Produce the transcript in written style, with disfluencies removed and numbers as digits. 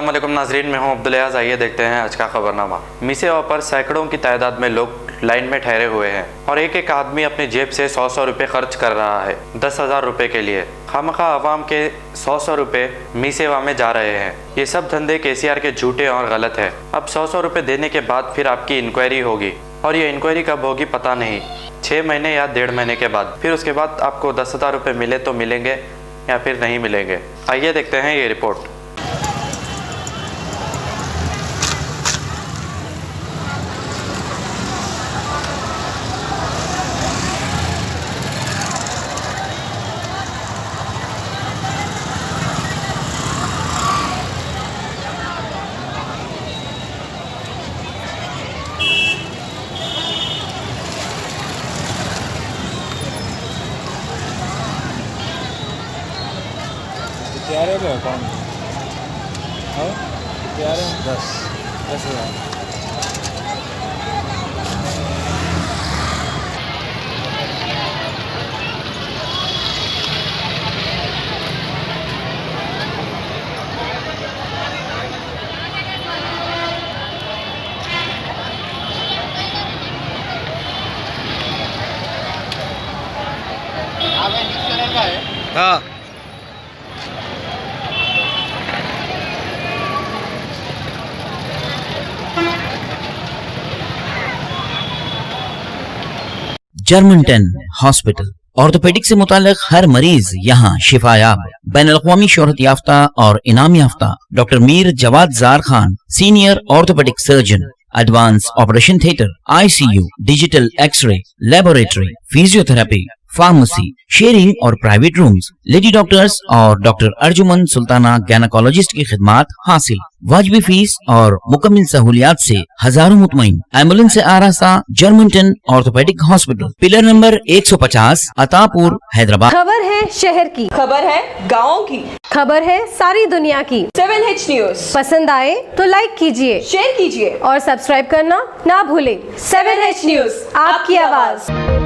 अस्सलाम वालेकुम नाजरीन, मैं हूं अब्दुल अयाज। आइए देखते हैं आज का खबरनामा। मीसेवा पर सैकड़ों की तादाद में लोग लाइन में ठहरे हुए हैं और एक एक आदमी अपनी जेब से 100 रुपये खर्च कर रहा है 10,000 रुपये के लिए। खामखा आवाम के 100 रुपये मीसेवा में जा रहे हैं। ये सब धंधे केसीआर के झूठे और गलत है। अब 100 रुपये देने के बाद फिर आपकी इंक्वायरी होगी और ये इंक्वायरी कब होगी पता नहीं, 6 महीने या 1.5 महीने के बाद। फिर उसके बाद आपको 10,000 रुपये मिले तो मिलेंगे या फिर नहीं मिलेंगे। आइए देखते हैं ये रिपोर्ट। क्या रहे हो कौन? हाँ क्या रहे हो? 10,000। हाँ जर्मनटन हॉस्पिटल ऑर्थोपेडिक से मुताल्लिक हर मरीज यहाँ शिफायाब। बैनुल-अक़वामी शोहरत याफ्ता और इनाम याफ्ता doctor Mir Jawad Jar Khan, senior orthopaedic surgeon, advance operation theatre, ICU, digital x ray, laboratory, physiotherapy, pharmacy, sharing और प्राइवेट रूम्स, लेडी डॉक्टर्स और डॉक्टर अर्जुमन सुल्ताना गैनकोलॉजिस्ट की खिदमात हासिल। वाजिबी फीस और मुकम्मल सहूलियात से हजारों मुतमईन। एम्बुलेंस से आरास्ता Germanton orthopaedic hospital, pillar number 150, Attapur, Hyderabad. खबर है शहर की, खबर है गाँव की, खबर है सारी दुनिया की। 7H न्यूज पसंद आए तो लाइक कीजिए, शेयर कीजिए और सब्सक्राइब करना ना भूलें। 7H न्यूज, आपकी आवाज।